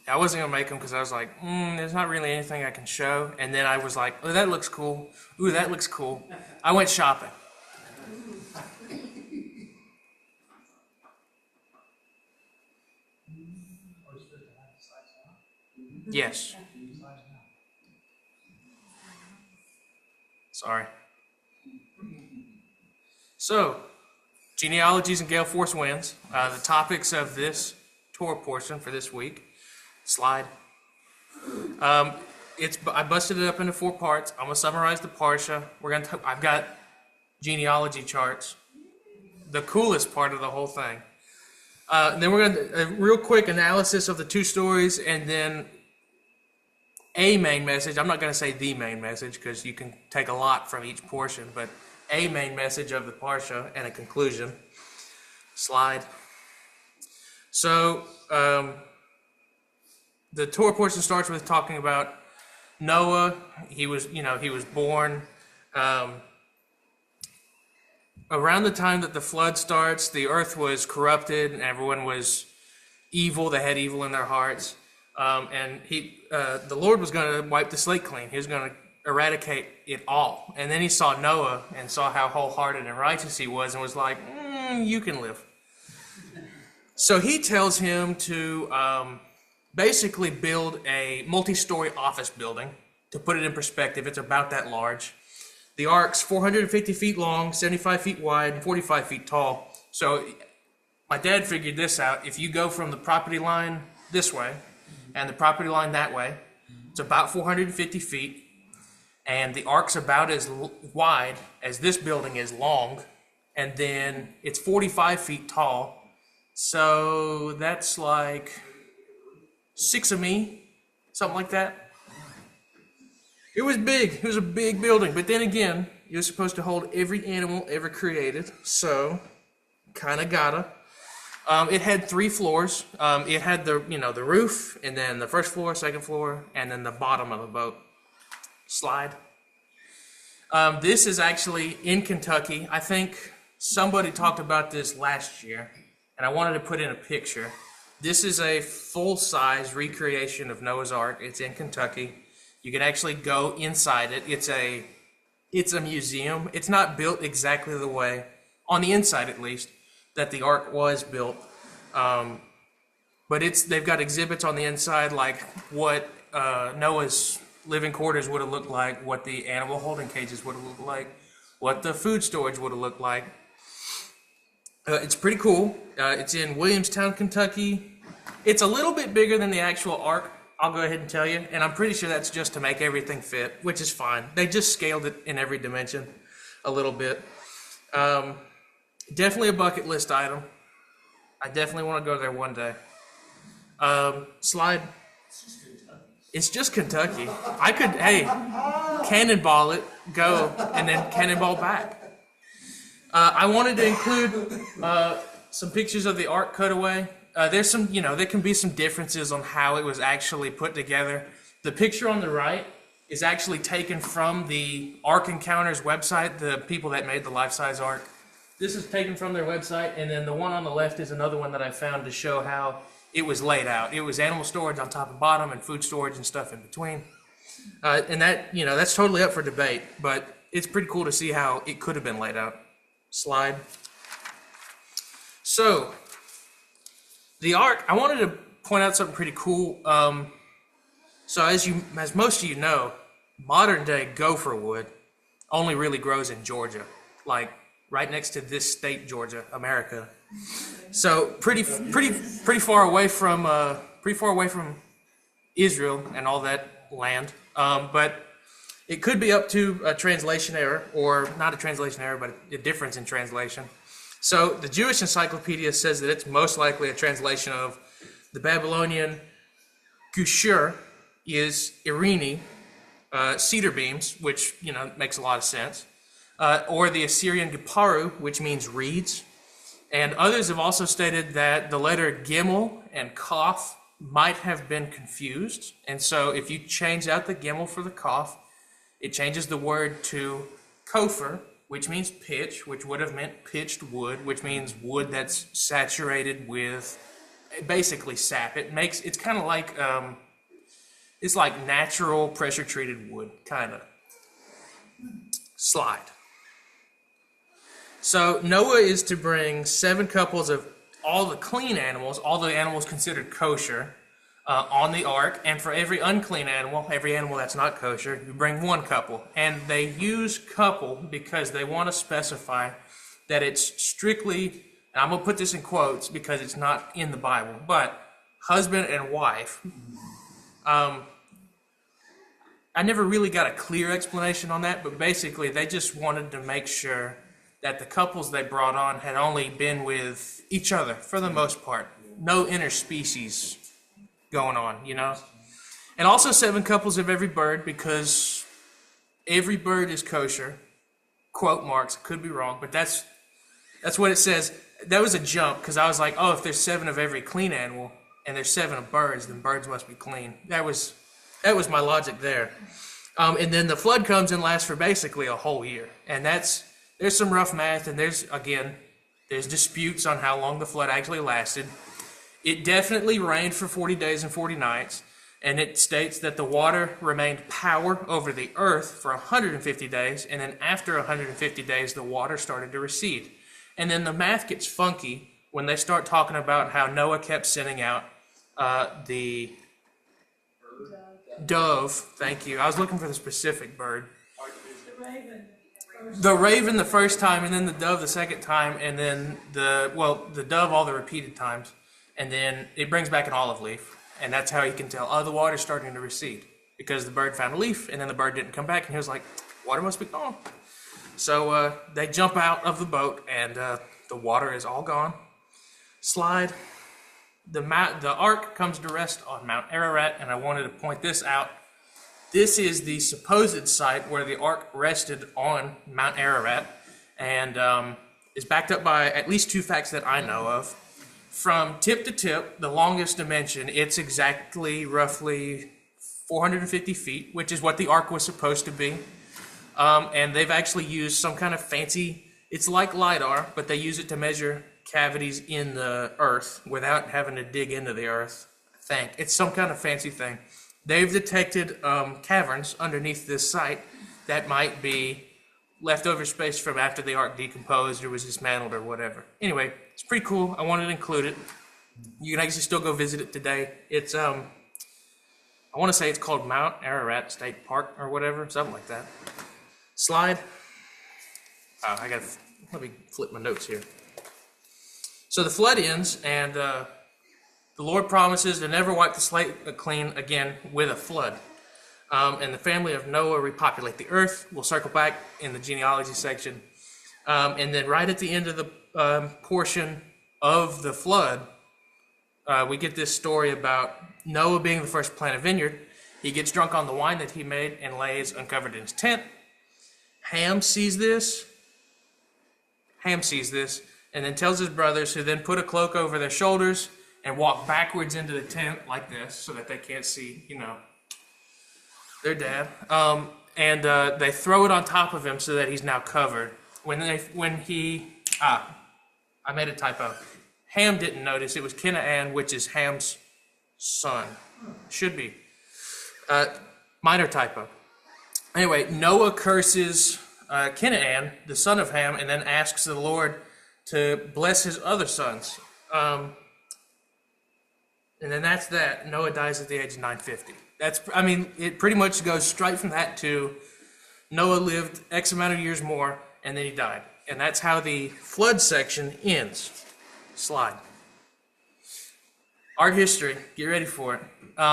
I wasn't gonna make them because I was like, there's not really anything I can show. And then I was like, oh, that looks cool. Ooh, that looks cool. I went shopping. Yes. Sorry. So, genealogies and gale force winds. The topics of this tour portion for this week. Slide. I busted it up into 4 parts. I'm gonna summarize the parsha. I've got genealogy charts. The coolest part of the whole thing. Then we're gonna a real quick analysis of the 2 stories, and then a main message. I'm not gonna say the main message because you can take a lot from each portion, but a main message of the parsha and a conclusion. Slide. So the Torah portion starts with talking about Noah. He was born around the time that the flood starts. The earth was corrupted and everyone was evil. They had evil in their hearts, and the Lord was going to wipe the slate clean. He was going to eradicate it all. And then he saw Noah and saw how wholehearted and righteous he was, and was like, you can live. So he tells him to basically build a multi-story office building. To put it in perspective, it's about that large. The ark's 450 feet long, 75 feet wide, and 45 feet tall. So my dad figured this out. If you go from the property line this way and the property line that way, it's about 450 feet. And the ark's about as wide as this building is long. And then it's 45 feet tall. So that's like 6 of me, something like that. It was big. It was a big building. But then again, you're supposed to hold every animal ever created. So, kind of gotta. It had 3 floors. It had the roof, and then the first floor, second floor, and then the bottom of the boat. Slide. This is actually in Kentucky. I think somebody talked about this last year, and I wanted to put in a picture. This is a full-size recreation of Noah's Ark. It's in Kentucky. You can actually go inside it. It's a museum. It's not built exactly the way, on the inside at least, that the Ark was built. But they've got exhibits on the inside, like what Noah's living quarters would have looked like, what the animal holding cages would have looked like, what the food storage would have looked like. It's pretty cool. It's in Williamstown, Kentucky. It's a little bit bigger than the actual Ark, I'll go ahead and tell you, and I'm pretty sure that's just to make everything fit, which is fine. They just scaled it in every dimension a little bit. Definitely a bucket list item. I definitely want to go there one day. Slide. It's just Kentucky. I could, cannonball it, go, and then cannonball back. I wanted to include some pictures of the Ark cutaway. There's some, there can be some differences on how it was actually put together. The picture on the right is actually taken from the Ark Encounters website, the people that made the life-size Ark. This is taken from their website, and then the one on the left is another one that I found to show how it was laid out. It was animal storage on top and bottom, and food storage and stuff in between. And that, that's totally up for debate, but it's pretty cool to see how it could have been laid out. Slide. So, the Ark, I wanted to point out something pretty cool. So as most of you know, modern day gopher wood only really grows in Georgia, like right next to this state, Georgia, America. So pretty far away from Israel and all that land. But it could be up to a translation error, or not a translation error, but a difference in translation. So the Jewish Encyclopedia says that it's most likely a translation of the Babylonian Gushur is Irene, cedar beams, which makes a lot of sense, or the Assyrian Giparu, which means reeds. And others have also stated that the letter Gimel and Kaf might have been confused. And so if you change out the Gimel for the Kaf, it changes the word to Kofar, which means pitch, which would have meant pitched wood, which means wood that's saturated with basically sap. It's kind of like, it's like natural pressure treated wood, kind of. Slide. So Noah is to bring 7 couples of all the clean animals, all the animals considered kosher, on the ark, and for every unclean animal, every animal that's not kosher, you bring 1 couple. And they use couple because they want to specify that it's strictly, and I'm going to put this in quotes because it's not in the Bible, but husband and wife. I never really got a clear explanation on that, but basically they just wanted to make sure that the couples they brought on had only been with each other for the most part. No interspecies going on, you know? And also 7 couples of every bird because every bird is kosher. Quote marks, could be wrong, but that's what it says. That was a jump because I was like, oh, if there's 7 of every clean animal and there's 7 of birds, then birds must be clean. That was my logic there. And then the flood comes and lasts for basically a whole year. And there's some rough math, and there's disputes on how long the flood actually lasted. It definitely rained for 40 days and 40 nights, and it states that the water remained power over the earth for 150 days, and then after 150 days, the water started to recede. And then the math gets funky when they start talking about how Noah kept sending out the dove. Thank you. I was looking for the specific bird. The raven the first time, and then the dove the second time, and then the dove all the repeated times. And then it brings back an olive leaf, and that's how you can tell, oh, the water's starting to recede, because the bird found a leaf, and then the bird didn't come back, and he was like, water must be gone. So they jump out of the boat, and the water is all gone. Slide. The ark comes to rest on Mount Ararat, and I wanted to point this out. This is the supposed site where the ark rested on Mount Ararat, and is backed up by at least 2 facts that I know of. From tip to tip, the longest dimension, it's exactly roughly 450 feet, which is what the ark was supposed to be. And they've actually used some kind of fancy, it's like LiDAR, but they use it to measure cavities in the earth without having to dig into the earth, I think. It's some kind of fancy thing. They've detected caverns underneath this site that might be leftover space from after the ark decomposed or was dismantled or whatever. Anyway, it's pretty cool. I wanted to include it. You can actually still go visit it today. It's I want to say it's called Mount Ararat State Park or whatever, something like that. Slide. Let me flip my notes here. So the flood ends, and the Lord promises to never wipe the slate clean again with a flood. And the family of Noah repopulate the earth. We'll circle back in the genealogy section. And then right at the end of the portion of the flood, we get this story about Noah being the first to plant a vineyard. He gets drunk on the wine that he made and lays uncovered in his tent. Ham sees this, and then tells his brothers, who then put a cloak over their shoulders and walk backwards into the tent like this so that they can't see, their dad. And they throw it on top of him so that he's now covered. I made a typo. Ham didn't notice. It was Kenaan, which is Ham's son. Should be. Minor typo. Anyway, Noah curses Kenaan, the son of Ham, and then asks the Lord to bless his other sons. And then that's that. Noah dies at the age of 950. It pretty much goes straight from that to Noah lived X amount of years more, and then he died. And that's how the flood section ends. Slide. Art history. Get ready for it.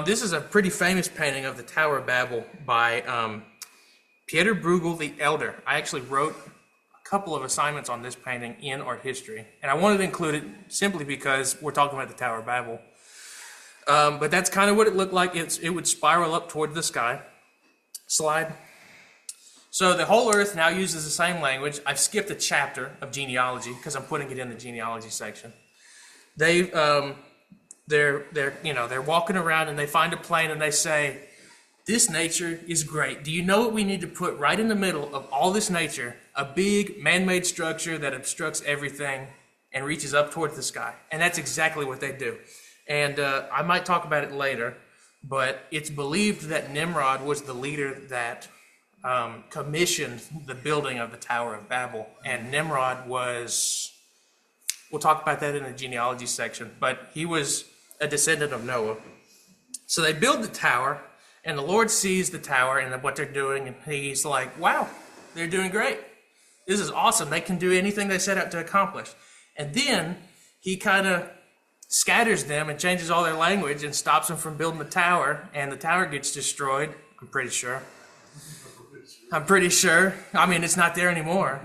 This is a pretty famous painting of the Tower of Babel by Pieter Bruegel the Elder. I actually wrote a couple of assignments on this painting in art history, and I wanted to include it simply because we're talking about the Tower of Babel. But that's kind of what it looked like. It would spiral up toward the sky. Slide. So the whole earth now uses the same language. I've skipped a chapter of genealogy because I'm putting it in the genealogy section. They're walking around and they find a plain and they say, this nature is great. Do you know what we need to put right in the middle of all this nature? A big man-made structure that obstructs everything and reaches up towards the sky. And that's exactly what they do. And I might talk about it later, but it's believed that Nimrod was the leader that commissioned the building of the Tower of Babel. And Nimrod was, we'll talk about that in the genealogy section, but he was a descendant of Noah. So they build the tower, and the Lord sees the tower and what they're doing, and he's like, wow, they're doing great. This is awesome. They can do anything they set out to accomplish. And then he kind of scatters them and changes all their language and stops them from building the tower, and the tower gets destroyed, I'm pretty sure. I mean, it's not there anymore.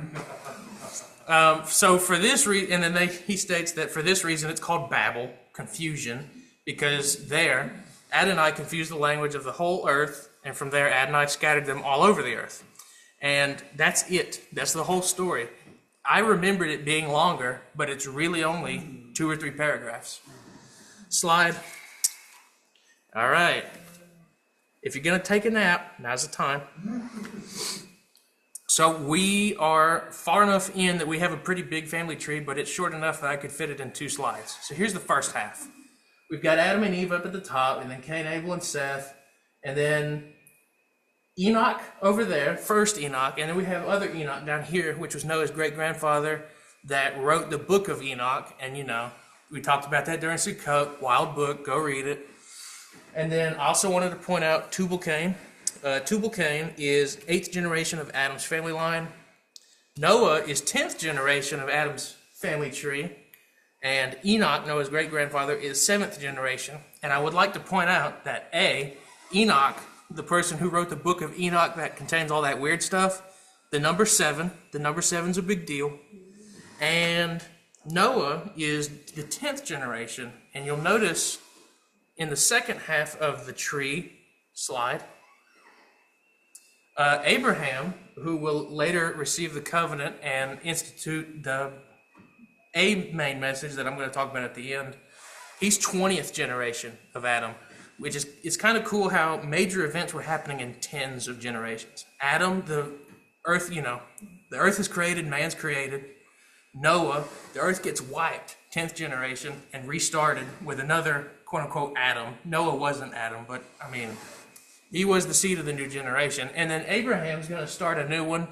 So for this reason, and then he states that for this reason it's called Babel, confusion, because there Adonai confused the language of the whole earth, and from there Adonai scattered them all over the earth. And that's it. That's the whole story. I remembered it being longer, but it's really only 2 or 3 paragraphs. Slide. All right. If you're going to take a nap, now's the time. So we are far enough in that we have a pretty big family tree, but it's short enough that I could fit it in 2 slides. So here's the first half. We've got Adam and Eve up at the top, and then Cain, Abel, and Seth, and then Enoch over there, first Enoch, and then we have other Enoch down here, which was Noah's great-grandfather that wrote the book of Enoch, and we talked about that during Sukkot, wild book, go read it. And then I also wanted to point out Tubal-Cain. Tubal-Cain is 8th generation of Adam's family line. Noah is 10th generation of Adam's family tree. And Enoch, Noah's great-grandfather, is 7th generation. And I would like to point out that Enoch, the person who wrote the book of Enoch that contains all that weird stuff, the number 7's a big deal. And Noah is the 10th generation. And you'll notice in the second half of the tree slide, Abraham, who will later receive the covenant and institute a main message that I'm going to talk about at the end, he's 20th generation of Adam, which is, it's kind of cool how major events were happening in tens of generations. Adam, the earth, the earth is created, man's created. Noah, the earth gets wiped, 10th generation, and restarted with another quote-unquote Adam. Noah wasn't Adam, but he was the seed of the new generation. And then Abraham's going to start a new one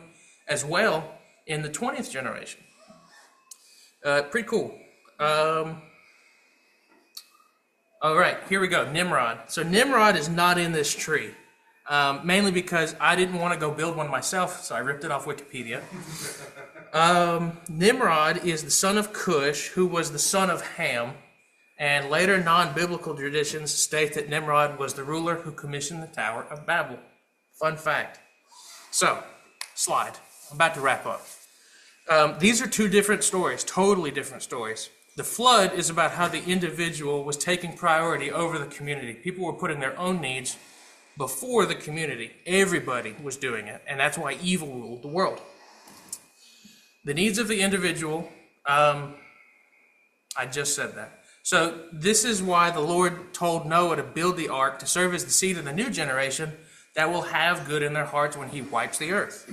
as well in the 20th generation. Pretty cool. All right, here we go, Nimrod. So Nimrod is not in this tree, mainly because I didn't want to go build one myself, so I ripped it off Wikipedia. Nimrod is the son of Cush, who was the son of Ham, and later non-biblical traditions state that Nimrod was the ruler who commissioned the Tower of Babel. Fun fact. So, slide. I'm about to wrap up. These are 2 different stories, totally different stories. The flood is about how the individual was taking priority over the community. People were putting their own needs before the community. Everybody was doing it, and that's why evil ruled the world. The needs of the individual, I just said that. So this is why the Lord told Noah to build the ark to serve as the seed of the new generation that will have good in their hearts when he wipes the earth.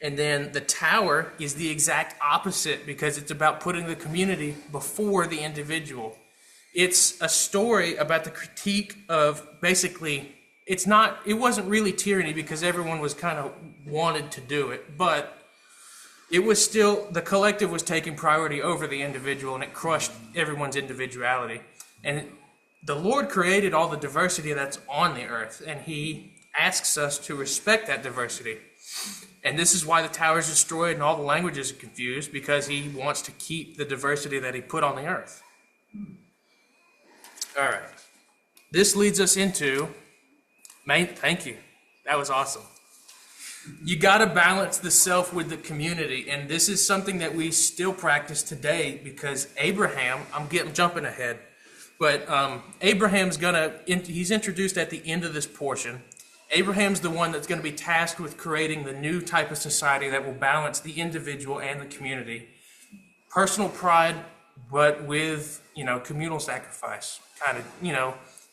And then the tower is the exact opposite because it's about putting the community before the individual. It's a story about the critique of basically, it wasn't really tyranny because everyone was kind of wanted to do it, but it was still, the collective was taking priority over the individual, and it crushed everyone's individuality. And the Lord created all the diversity that's on the earth, and he asks us to respect that diversity. And this is why the tower is destroyed and all the languages are confused, because he wants to keep the diversity that he put on the earth. All right. This leads us into, thank you. That was awesome. You got to balance the self with the community, and this is something that we still practice today because Abraham, I'm jumping ahead, but Abraham's he's introduced at the end of this portion. Abraham's the one that's going to be tasked with creating the new type of society that will balance the individual and the community. Personal pride, but with, communal sacrifice. Kind of,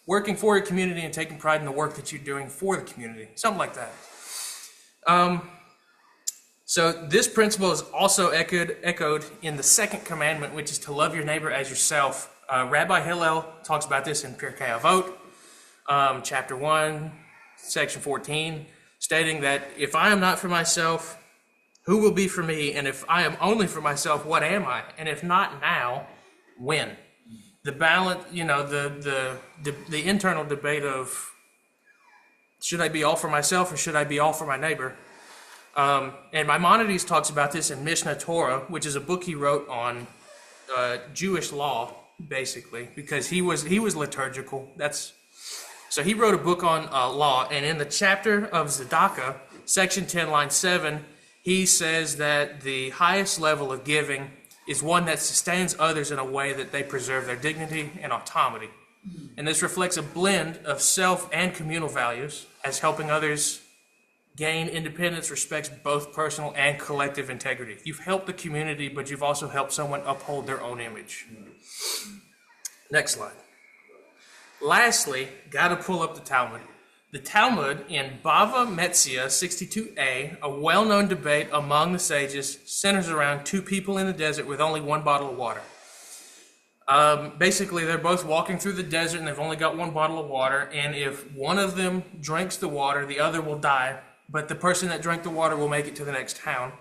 working for your community and taking pride in the work that you're doing for the community. Something like that. So this principle is also echoed in the second commandment, which is to love your neighbor as yourself. Rabbi Hillel talks about this in Pirkei Avot, chapter 1, section 14, stating that if I am not for myself, who will be for me? And if I am only for myself, what am I? And if not now, when? The balance, the internal debate of should I be all for myself or should I be all for my neighbor? And Maimonides talks about this in Mishnah Torah, which is a book he wrote on Jewish law, basically, because he was liturgical. So he wrote a book on law, and in the chapter of Tzedakah, section 10, line 7, he says that the highest level of giving is one that sustains others in a way that they preserve their dignity and autonomy. And this reflects a blend of self and communal values, as helping others gain independence respects both personal and collective integrity. You've helped the community, but you've also helped someone uphold their own image. Next slide. Lastly, got to pull up the Talmud. The Talmud in Bava Metzia 62a, a well-known debate among the sages, centers around two people in the desert with only one bottle of water. Basically, they're both walking through the desert and they've only got one bottle of water, and if one of them drinks the water, the other will die, but the person that drank the water will make it to the next town.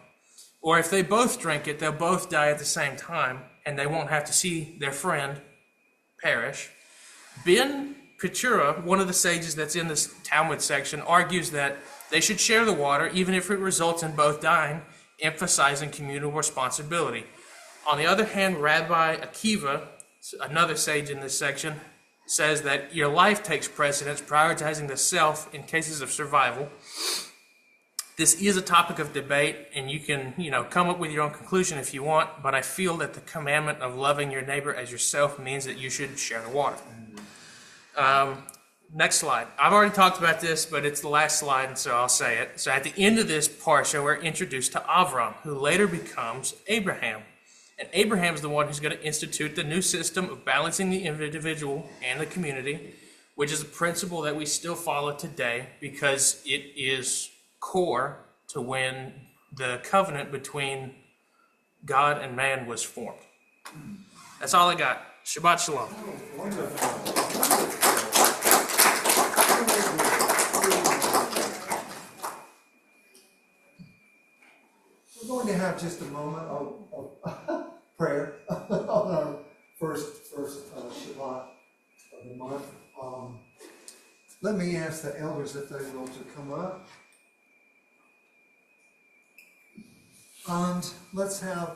Or if they both drink it, they'll both die at the same time, and they won't have to see their friend perish. Ben Petura, one of the sages that's in this Talmud section, argues that they should share the water even if it results in both dying, emphasizing communal responsibility. On the other hand, Rabbi Akiva, another sage in this section, says that your life takes precedence, prioritizing the self in cases of survival. This is a topic of debate, and you can, come up with your own conclusion if you want, but I feel that the commandment of loving your neighbor as yourself means that you should share the water. Next slide. I've already talked about this, but it's the last slide, and so I'll say it. So at the end of this parsha, we're introduced to Avram, who later becomes Abraham. And Abraham is the one who's going to institute the new system of balancing the individual and the community, which is a principle that we still follow today because it is core to when the covenant between God and man was formed. That's all I got. Shabbat Shalom. We're going to have just a moment of prayer on our first Shabbat of the month. Let me ask the elders if they will to come up. And let's have